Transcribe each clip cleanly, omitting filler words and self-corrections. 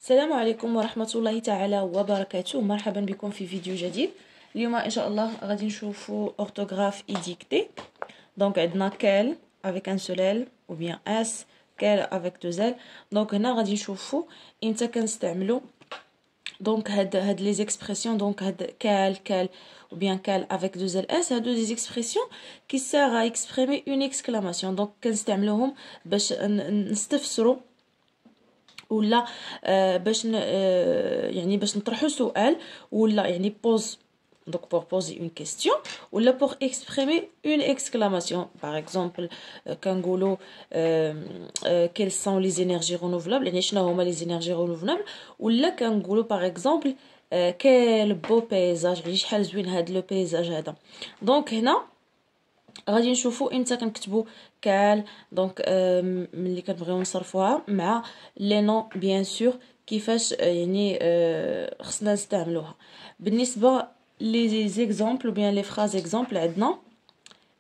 السلام عليكم ورحمة الله تعالى وبركاته. مرحبا بكم في فيديو جديد. اليوم إن شاء الله غادي نشوفوا orthographe et dictée. Donc عندنا كال avec un seul L ou bien S, كال avec deux L. Donc هنا غادي نشوفوا امتى كنستعملوا donc هاد les expressions donc هاد كال ou bien كال avec deux L S هادو des expressions qui servent à exprimer une exclamation. donc كنستعملوهم باش نستفسروا ولا باش يعني باش نطرحوا سؤال ولا يعني pose donc pour poser une question ولا pour exprimer une exclamation. par exemple كنقولوا quelles sont les énergies renouvelables يعني شنو هما les énergies renouvelables ولا كنقولوا par exemple quel beau paysage يعني شحال زوين هذا لو بيزاج هذا. دونك هنا غادي نشوفوا امتى كنكتبوا كال دونك ملي كنبغيو نصرفوها مع لي نون بيان سور كيفاش يعني خصنا نستعملوها. بالنسبه لي زيكزامبل ou bien les phrases exemple عندنا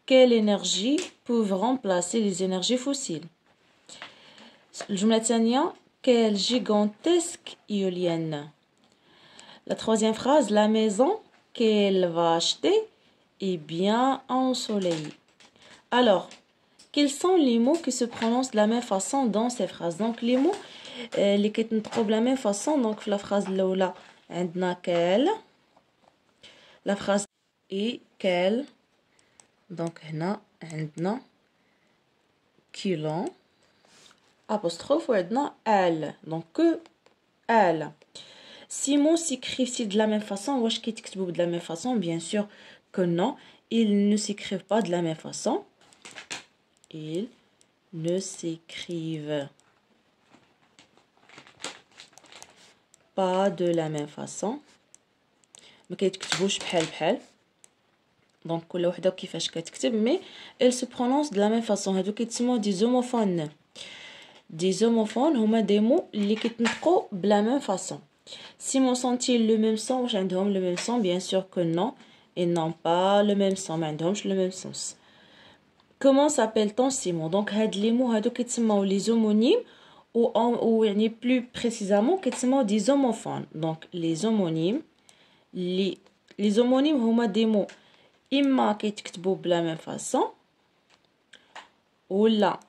quelle énergie peuvent remplacer les énergies fossiles. الجمله الثانيه quelle gigantesque éolienne. La troisième phrase la maison qu'elle va acheter est bien ensoleillée. Alors quels sont les mots qui se prononcent de la même façon dans ces phrases. donc les mots اللي كيتنطقوا de la même façon donc في la phrase الاولى عندنا quelle, la phrase est quelle, donc هنا عندنا kilon apostrophe وعندنا elle donc que elle. Ces mots s'écrivent de la même façon. واش كيتكتبوا de la même façon? bien sûr que non, ils ne s'écrivent pas de la même façon. Ils ne s'écrivent pas de la même façon. ما كيتكتبوش بحال دونك كل وحده كيفاش كتكتب مي elles se prononcent de la même façon. هادو كيتسموا دي زوموفون. دي زوموفون هما دي مو اللي كيتنطقوا بلا ميم فاصون. سيمون sont-ils le même son؟ واش عندهم le même son? bien sûr que non, ils n'ont pas le même son. ما عندهمش le même sens. comment s'appelle-t-on ces mots؟ donc هاد لي مو هادو كيتسموا لي زومونيم ou يعني plus précisément كيتسموا دي زوموفون. donc les homonymes les homonymes هما دي مو اما كيتكتبوا بلا ميم فاصون ولا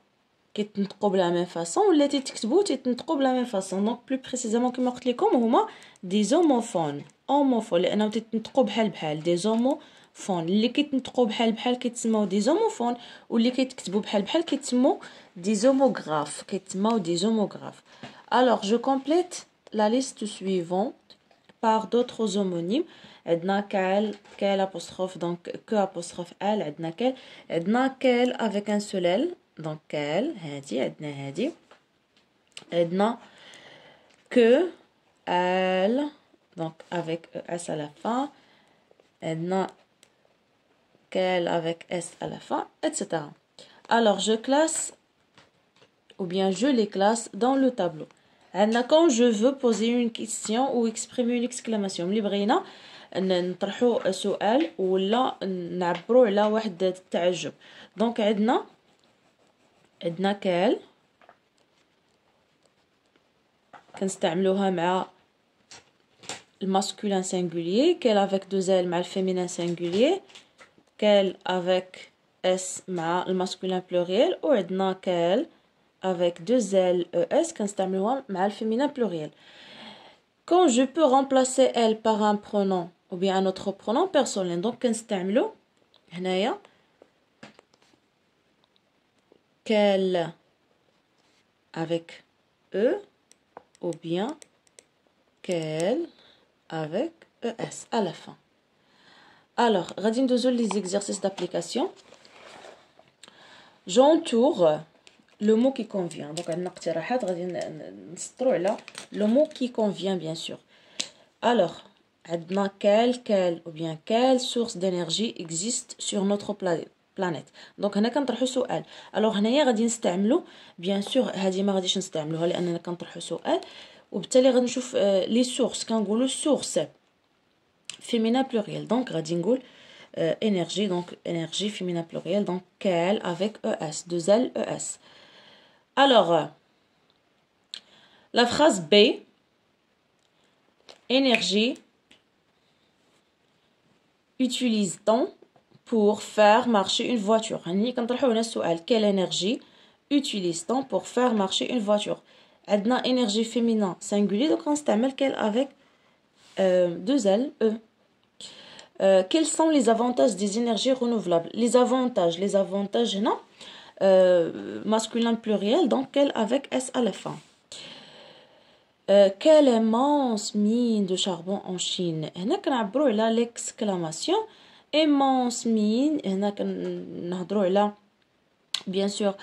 كيتنطقوا بلا ميم فاصون ولا تيتنطقوا بلا ميم فاصون. دونك بلو بريسيزامون كما قلت لكم هما دي زوموفون اوموفون لانه تيتنطقوا بحال دي زوموفون اللي كيتنطقوا بحال كيتسموا دي زوموفون واللي كيتكتبوا بحال كيتسموا دي زوموغراف دي زوموغراف. alors je complète la liste suivante par d'autres homonymes. عندنا كال apostrophe donc que apostrophe elle. عندنا كال avec un seul L donc كال هادي عندنا هادي. عندنا que elle donc avec S à la fin. عندنا qu'elle avec S à la fin etc. alors je classe ou bien je les classe dans le tableau. عندنا quand je veux poser une question ou exprimer une exclamation ملي بغينا نطرحوا سؤال ولا نعبروا على واحد التعجب. دونك عندنا كال كنستعملوها مع الماسكولين سينغولير كال avec deux L مع الفيمينين سينغولير كال avec S مع الماسكولين بلوريال وعندنا كال avec deux L ES كنستعملوها مع الفيمينين بلوريال. quand je peux remplacer elle par un pronom ou bien un autre pronom personnel donc كنستعملو هنايا qu'elle avec E ou bien qu'elle avec ES à la fin. alors غادي ندوزو les exercices d'application. j'entoure le mot qui convient. donc عندنا اقتراحات غادي نسطروا على le mot qui convient bien sûr. alors عندنا quelle ou bien quelle source d'énergie existe sur notre planète. donc هنا كنطرحوا سؤال. alors هنايا غادي نستعملوا bien sûr هذه ما غاديش نستعملوها لاننا كنطرحوا سؤال وبالتالي غادي نشوف لي سورس كنقولوا source féminin pluriel. donc غادي نقول énergie donc énergie féminin pluriel donc quelle avec ES deux L ES. alors la phrase B énergie utilise-t-on pour faire marcher une voiture. يعني كنطرحوا هنا السؤال quelle énergie utilise-t-on pour faire marcher une voiture. عندنا énergie féminin singulier donc غنستعمل quelle avec deux L E. Quels sont les avantages des énergies renouvelables? Les avantages هنا masculin pluriel donc quelle avec S à la fin. Quelle immense mine de charbon en Chine. هنا كنعبروا على l'exclamation immense mine. هنا كنهضروا على bien sûr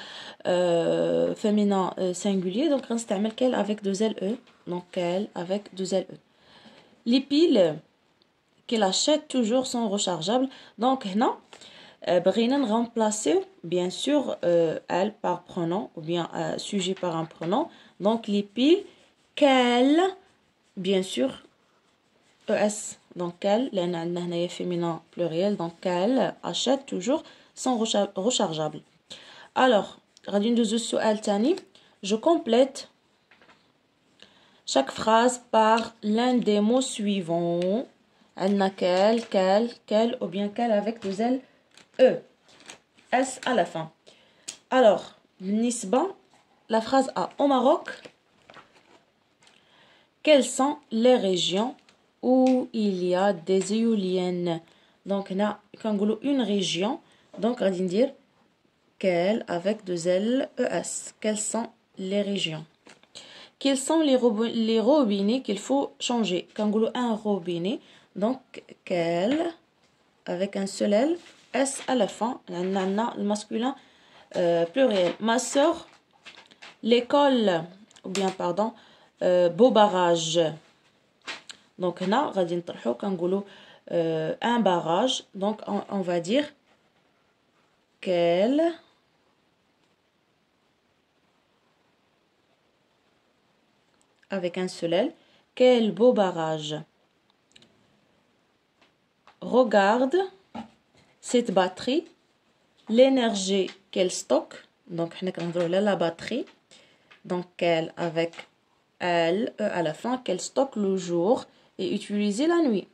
féminin singulier donc غنستعمل quelle avec deux L E. Donc quelle avec deux L E. Les piles qu'il achète toujours sont rechargeables. Donc هنا بغينا remplacer bien sûr elle par pronom ou bien sujet par un pronom. Donc les piles qu'elle bien sûr ES. Donc qu'elle لأن عندنا هنايا féminin pluriel donc qu'elle achète toujours sont rechargeables. Alors غادي ندوزو السؤال تاني. Je complète chaque phrase par l'un des mots suivants. عندنا quelle ou bien quelle avec deux L E S à la fin. Alors بالنسبة la phrase A. Au Maroc, quelles sont les régions où il y a des éoliennes? Donc هنا كنقولوا une région donc غادي ندير quelle avec deux L E S. Quelles sont les régions? Quels sont les robinets qu'il faut changer? كنقولوا un robinet donc quel avec un seul L S à la fin. عندنا le masculin pluriel. Ma sœur, l'école ou bien pardon beau barrage. Donc هنا غادي نطرحو كنقولوا un barrage donc on va dire quel avec un seul L. Quel beau barrage. Regarde cette batterie, l'énergie qu'elle stocke. Donc حنا كنهضروا على la batterie. Donc quelle avec elle à la fin qu'elle stocke le jour et utilisée la nuit.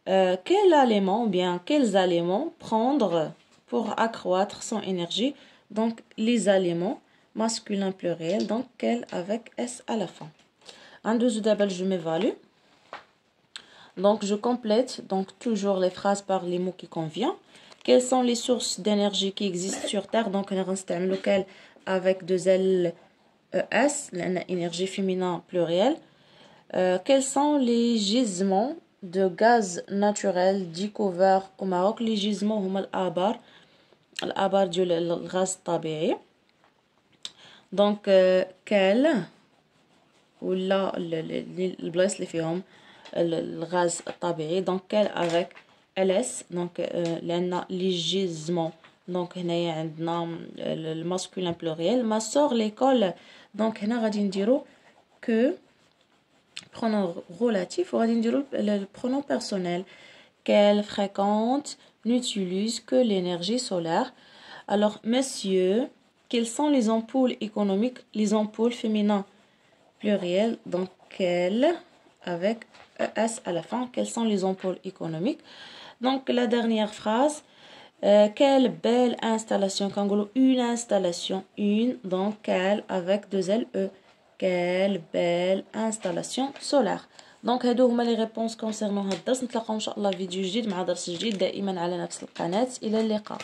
Quel aliment ou bien quels aliments prendre pour accroître son énergie? Donc les aliments masculin pluriel donc quel avec S à la fin. ندوزو دابا je m'évalue. Donc je complète donc toujours les phrases par les mots qui conviennent. Quelles sont les sources d'énergie qui existent sur Terre? Donc on غنستعملو quel avec deux L S لأن énergie féminin pluriel. Quels sont les gisements de gaz naturel découverts au Maroc? Les gisements هما الآبار ديال الغاز الطبيعي. Donc quel ولا البلايص اللي فيهم الغاز الطبيعي donc quel avec ls donc لأن les gisements donc هنايا عندنا الماسكولين pluriel. Ma sœur l'école donc هنا غادي نديرو que pronom relatif وغادي نديرو le pronom personnel. Qu'elle fréquente n'utilise que l'énergie solaire. Alors messieurs, quelles sont les ampoules économiques? Les ampoules féminins pluriel donc quelle avec ES à la fin. Quelles sont les ampoules économiques? Donc la dernière phrase quelle belle installation. كنقولوا une installation une donc quelle avec deux L E. Quelle belle installation solaire. دونك هادو هما لي ريبونس كونسيرنون هاد الدرس. نتلاقاو ان شاء الله في فيديو جديد مع درس جديد دائما على نفس القناة. الى اللقاء.